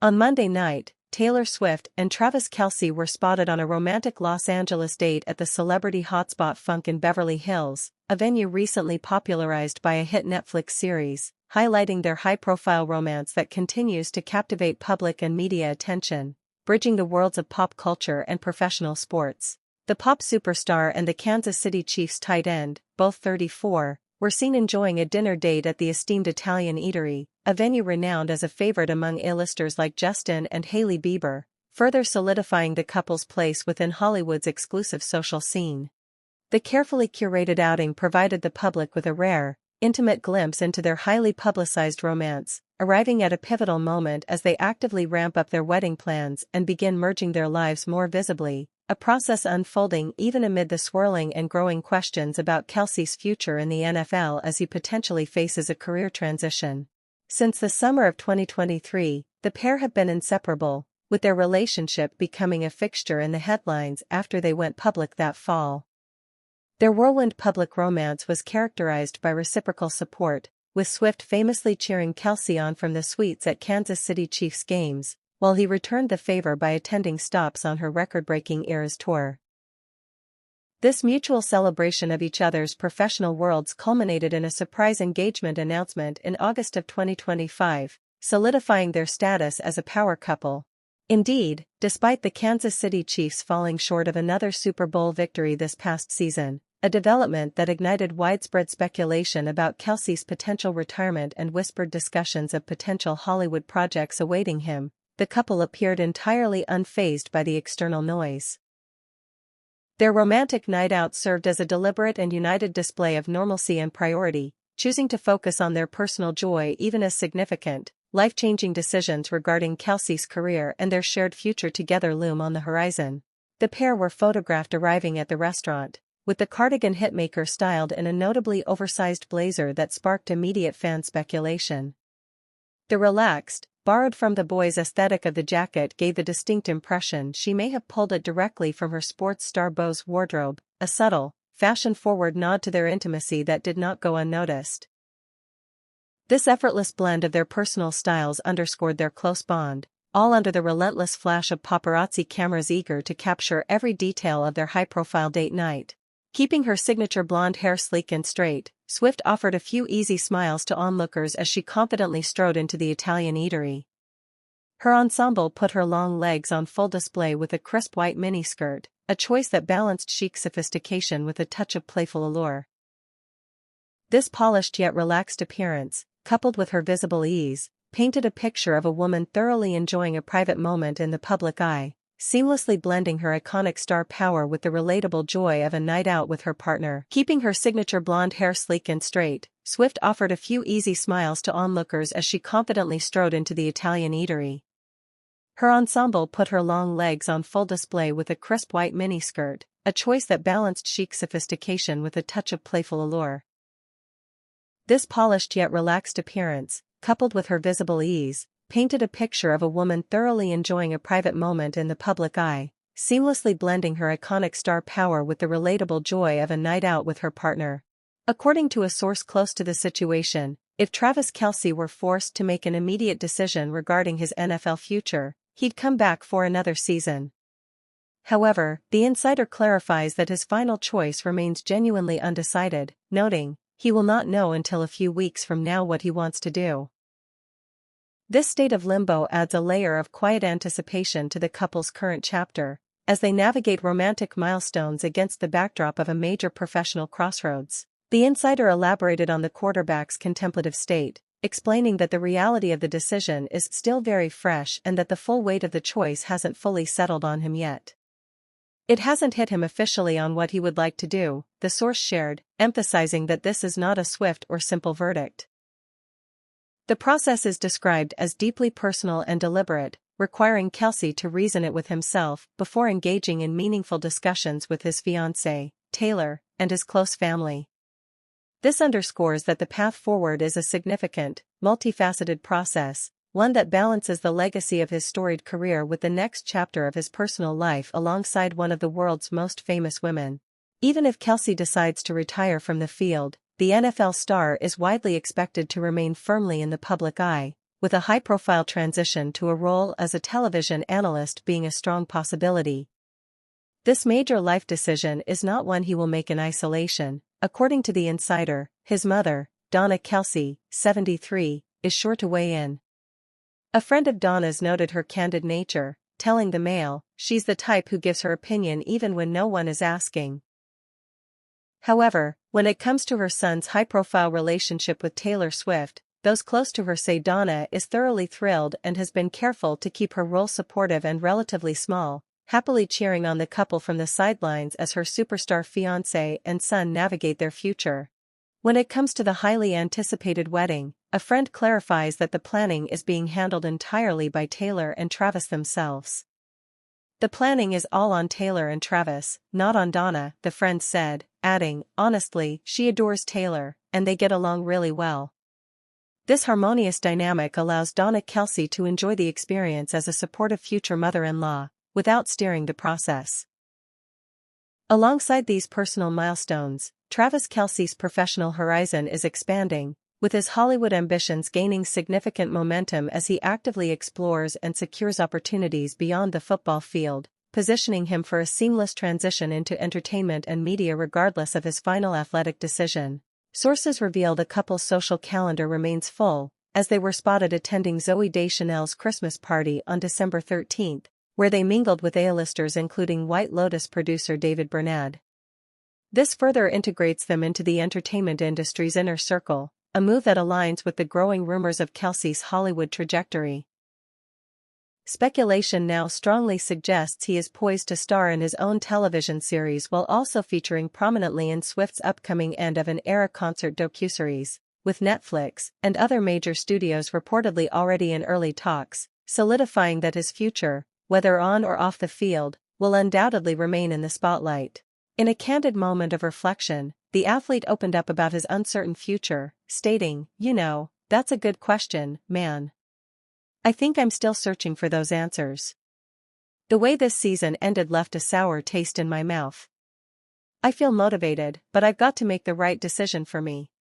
On Monday night, Taylor Swift and Travis Kelce were spotted on a romantic Los Angeles date at the celebrity Hotspot Funk in Beverly Hills, a venue recently popularized by a hit Netflix series, highlighting their high-profile romance that continues to captivate public and media attention, bridging the worlds of pop culture and professional sports. The pop superstar and the Kansas City Chiefs tight end, both 34, were seen enjoying a dinner date at the esteemed Italian eatery, a venue renowned as a favorite among A-listers like Justin and Hailey Bieber, further solidifying the couple's place within Hollywood's exclusive social scene. The carefully curated outing provided the public with a rare, intimate glimpse into their highly publicized romance, arriving at a pivotal moment as they actively ramp up their wedding plans and begin merging their lives more visibly, a process unfolding even amid the swirling and growing questions about Kelce's future in the NFL as he potentially faces a career transition. Since the summer of 2023, the pair have been inseparable, with their relationship becoming a fixture in the headlines after they went public that fall. Their whirlwind public romance was characterized by reciprocal support, with Swift famously cheering Kelce on from the suites at Kansas City Chiefs games, while he returned the favor by attending stops on her record-breaking Eras tour. This mutual celebration of each other's professional worlds culminated in a surprise engagement announcement in August of 2025, solidifying their status as a power couple. Indeed, despite the Kansas City Chiefs falling short of another Super Bowl victory this past season, a development that ignited widespread speculation about Kelce's potential retirement and whispered discussions of potential Hollywood projects awaiting him, the couple appeared entirely unfazed by the external noise. Their romantic night out served as a deliberate and united display of normalcy and priority, choosing to focus on their personal joy even as significant, life-changing decisions regarding Kelce's career and their shared future together loom on the horizon. The pair were photographed arriving at the restaurant, with the cardigan hitmaker styled in a notably oversized blazer that sparked immediate fan speculation. The relaxed, borrowed-from-the-boys aesthetic of the jacket gave the distinct impression she may have pulled it directly from her sports star beau's wardrobe, a subtle, fashion-forward nod to their intimacy that did not go unnoticed. This effortless blend of their personal styles underscored their close bond, all under the relentless flash of paparazzi cameras eager to capture every detail of their high-profile date night. Keeping her signature blonde hair sleek and straight, Swift offered a few easy smiles to onlookers as she confidently strode into the Italian eatery. Her ensemble put her long legs on full display with a crisp white miniskirt, a choice that balanced chic sophistication with a touch of playful allure. This polished yet relaxed appearance, coupled with her visible ease, painted a picture of a woman thoroughly enjoying a private moment in the public eye, seamlessly blending her iconic star power with the relatable joy of a night out with her partner. Keeping her signature blonde hair sleek and straight, Swift offered a few easy smiles to onlookers as she confidently strode into the Italian eatery. Her ensemble put her long legs on full display with a crisp white miniskirt, a choice that balanced chic sophistication with a touch of playful allure. This polished yet relaxed appearance, coupled with her visible ease, painted a picture of a woman thoroughly enjoying a private moment in the public eye, seamlessly blending her iconic star power with the relatable joy of a night out with her partner. According to a source close to the situation, if Travis Kelce were forced to make an immediate decision regarding his NFL future, he'd come back for another season. However, the insider clarifies that his final choice remains genuinely undecided, noting, he will not know until a few weeks from now what he wants to do. This state of limbo adds a layer of quiet anticipation to the couple's current chapter, as they navigate romantic milestones against the backdrop of a major professional crossroads. The insider elaborated on the quarterback's contemplative state, explaining that the reality of the decision is still very fresh and that the full weight of the choice hasn't fully settled on him yet. It hasn't hit him officially on what he would like to do, the source shared, emphasizing that this is not a swift or simple verdict. The process is described as deeply personal and deliberate, requiring Kelce to reason it with himself before engaging in meaningful discussions with his fiancée, Taylor, and his close family. This underscores that the path forward is a significant, multifaceted process, one that balances the legacy of his storied career with the next chapter of his personal life alongside one of the world's most famous women. Even if Kelce decides to retire from the field, the NFL star is widely expected to remain firmly in the public eye, with a high-profile transition to a role as a television analyst being a strong possibility. This major life decision is not one he will make in isolation. According to The Insider, his mother, Donna Kelce, 73, is sure to weigh in. A friend of Donna's noted her candid nature, telling the Mail, she's the type who gives her opinion even when no one is asking. However, when it comes to her son's high-profile relationship with Taylor Swift, those close to her say Donna is thoroughly thrilled and has been careful to keep her role supportive and relatively small, happily cheering on the couple from the sidelines as her superstar fiancé and son navigate their future. When it comes to the highly anticipated wedding, a friend clarifies that the planning is being handled entirely by Taylor and Travis themselves. The planning is all on Taylor and Travis, not on Donna, the friend said, adding, honestly, she adores Taylor, and they get along really well. This harmonious dynamic allows Donna Kelce to enjoy the experience as a supportive future mother-in-law, without steering the process. Alongside these personal milestones, Travis Kelce's professional horizon is expanding, with his Hollywood ambitions gaining significant momentum as he actively explores and secures opportunities beyond the football field, positioning him for a seamless transition into entertainment and media regardless of his final athletic decision. Sources reveal the couple's social calendar remains full, as they were spotted attending Zooey Deschanel's Christmas party on December 13, where they mingled with A-listers including White Lotus producer David Bernard. This further integrates them into the entertainment industry's inner circle, a move that aligns with the growing rumors of Kelce's Hollywood trajectory. Speculation now strongly suggests he is poised to star in his own television series while also featuring prominently in Swift's upcoming End of an Era concert docuseries, with Netflix and other major studios reportedly already in early talks, solidifying that his future, whether on or off the field, will undoubtedly remain in the spotlight. In a candid moment of reflection, the athlete opened up about his uncertain future, stating, that's a good question, man. I think I'm still searching for those answers. The way this season ended left a sour taste in my mouth. I feel motivated, but I've got to make the right decision for me.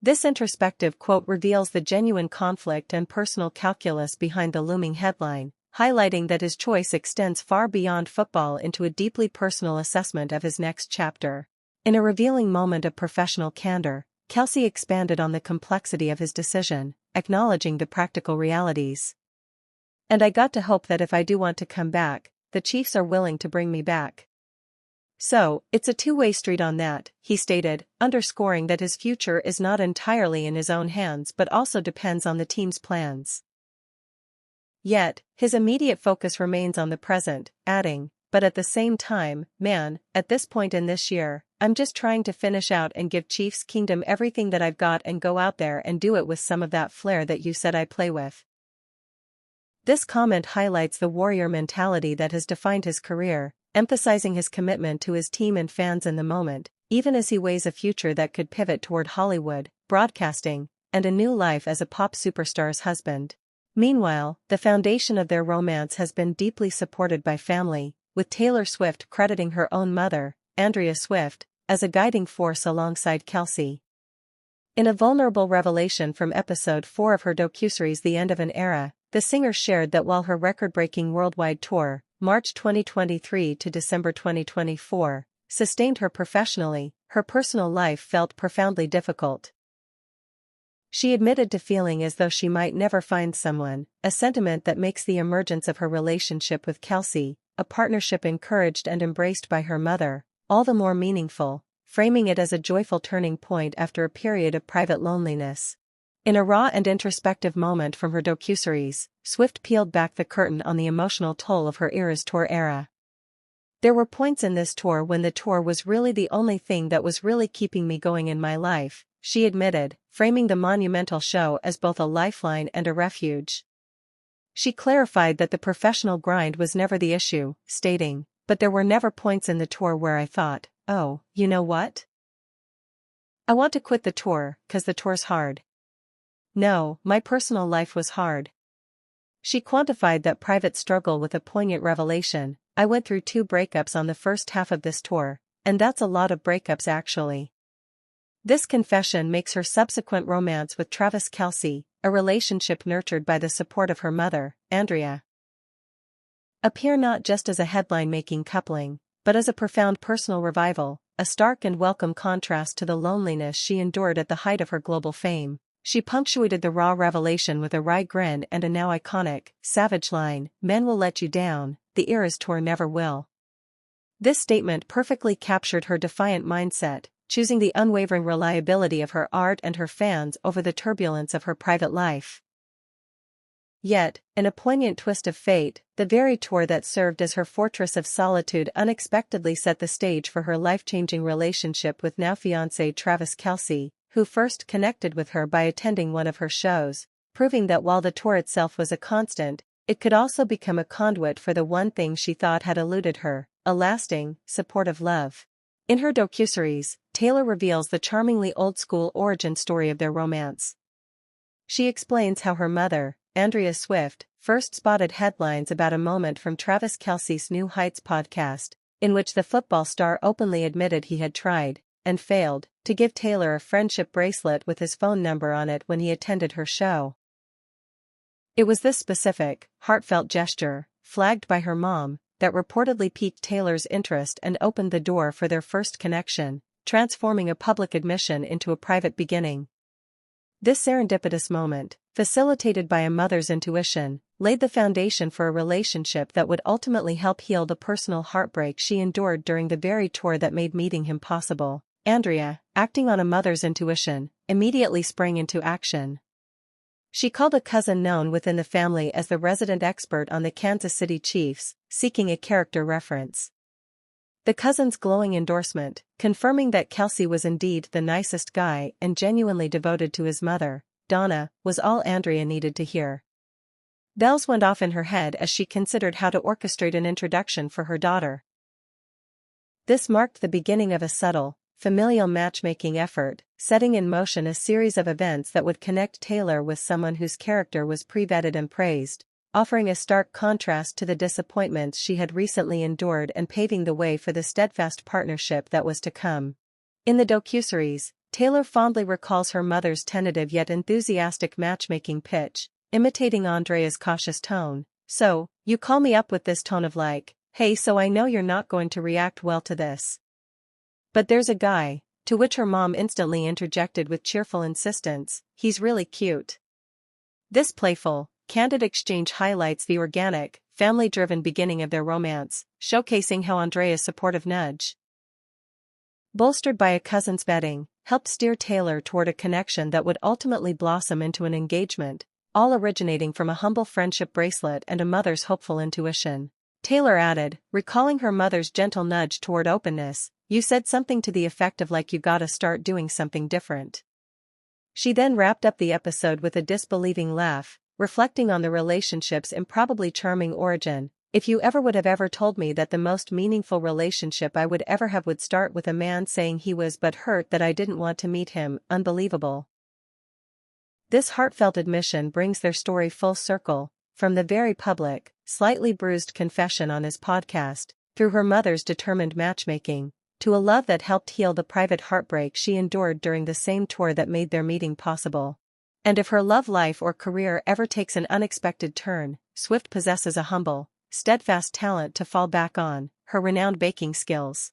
This introspective quote reveals the genuine conflict and personal calculus behind the looming headline, highlighting that his choice extends far beyond football into a deeply personal assessment of his next chapter. In a revealing moment of professional candor, Kelce expanded on the complexity of his decision, acknowledging the practical realities. And I got to hope that if I do want to come back, the Chiefs are willing to bring me back. So, it's a two-way street on that, he stated, underscoring that his future is not entirely in his own hands but also depends on the team's plans. Yet, his immediate focus remains on the present, adding, but at the same time, man, at this point in this year, I'm just trying to finish out and give Chiefs Kingdom everything that I've got and go out there and do it with some of that flair that you said I play with. This comment highlights the warrior mentality that has defined his career, emphasizing his commitment to his team and fans in the moment, even as he weighs a future that could pivot toward Hollywood, broadcasting, and a new life as a pop superstar's husband. Meanwhile, the foundation of their romance has been deeply supported by family, with Taylor Swift crediting her own mother, Andrea Swift, as a guiding force alongside Kelce. In a vulnerable revelation from episode 4 of her docuseries The End of an Era, the singer shared that while her record-breaking worldwide tour, March 2023 to December 2024, sustained her professionally, her personal life felt profoundly difficult. She admitted to feeling as though she might never find someone, a sentiment that makes the emergence of her relationship with Kelce, a partnership encouraged and embraced by her mother, all the more meaningful, framing it as a joyful turning point after a period of private loneliness. In a raw and introspective moment from her docuseries, Swift peeled back the curtain on the emotional toll of her Eras Tour era. There were points in this tour when the tour was really the only thing that was really keeping me going in my life, she admitted, framing the monumental show as both a lifeline and a refuge. She clarified that the professional grind was never the issue, stating, but there were never points in the tour where I thought, oh, you know what? I want to quit the tour, 'cause the tour's hard. No, my personal life was hard. She quantified that private struggle with a poignant revelation. I went through 2 breakups on the first half of this tour, and that's a lot of breakups actually. This confession makes her subsequent romance with Travis Kelce, a relationship nurtured by the support of her mother, Andrea, appear not just as a headline-making coupling, but as a profound personal revival, a stark and welcome contrast to the loneliness she endured at the height of her global fame. She punctuated the raw revelation with a wry grin and a now iconic, savage line, "Men will let you down, the Eras Tour never will." This statement perfectly captured her defiant mindset, choosing the unwavering reliability of her art and her fans over the turbulence of her private life. Yet, in a poignant twist of fate, the very tour that served as her fortress of solitude unexpectedly set the stage for her life-changing relationship with now-fiancé Travis Kelce, who first connected with her by attending one of her shows, proving that while the tour itself was a constant, it could also become a conduit for the one thing she thought had eluded her, a lasting, supportive love. In her docuseries, Taylor reveals the charmingly old-school origin story of their romance. She explains how her mother, Taylor Swift, first spotted headlines about a moment from Travis Kelce's New Heights podcast, in which the football star openly admitted he had tried, and failed, to give Taylor a friendship bracelet with his phone number on it when he attended her show. It was this specific, heartfelt gesture, flagged by her mom, that reportedly piqued Taylor's interest and opened the door for their first connection, transforming a public admission into a private beginning. This serendipitous moment, facilitated by a mother's intuition, laid the foundation for a relationship that would ultimately help heal the personal heartbreak she endured during the very tour that made meeting him possible. Andrea, acting on a mother's intuition, immediately sprang into action. She called a cousin known within the family as the resident expert on the Kansas City Chiefs, seeking a character reference. The cousin's glowing endorsement, confirming that Kelce was indeed the nicest guy and genuinely devoted to his mother, Donna, was all Andrea needed to hear. Bells went off in her head as she considered how to orchestrate an introduction for her daughter. This marked the beginning of a subtle, familial matchmaking effort, setting in motion a series of events that would connect Taylor with someone whose character was pre-vetted and praised, offering a stark contrast to the disappointments she had recently endured and paving the way for the steadfast partnership that was to come. In the docuseries, Taylor fondly recalls her mother's tentative yet enthusiastic matchmaking pitch, imitating Andrea's cautious tone. "So, you call me up with this tone of like, hey, so I know you're not going to react well to this. But there's a guy," to which her mom instantly interjected with cheerful insistence, "he's really cute." This playful, candid exchange highlights the organic, family-driven beginning of their romance, showcasing how Andrea's supportive nudge, bolstered by a cousin's vetting, helped steer Taylor toward a connection that would ultimately blossom into an engagement, all originating from a humble friendship bracelet and a mother's hopeful intuition. Taylor added, recalling her mother's gentle nudge toward openness, "You said something to the effect of like you gotta start doing something different." She then wrapped up the episode with a disbelieving laugh, reflecting on the relationship's improbably charming origin. "If you ever would have ever told me that the most meaningful relationship I would ever have would start with a man saying he was but hurt that I didn't want to meet him, unbelievable." This heartfelt admission brings their story full circle, from the very public, slightly bruised confession on his podcast, through her mother's determined matchmaking, to a love that helped heal the private heartbreak she endured during the same tour that made their meeting possible. And if her love life or career ever takes an unexpected turn, Swift possesses a humble, steadfast talent to fall back on, her renowned baking skills.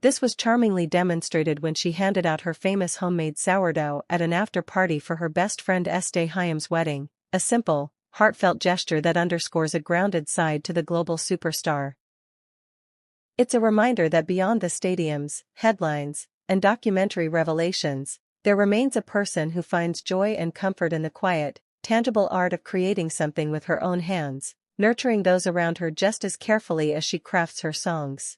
This was charmingly demonstrated when she handed out her famous homemade sourdough at an after-party for her best friend Estee Hyam's wedding, a simple, heartfelt gesture that underscores a grounded side to the global superstar. It's a reminder that beyond the stadiums, headlines, and documentary revelations, there remains a person who finds joy and comfort in the quiet, tangible art of creating something with her own hands, nurturing those around her just as carefully as she crafts her songs.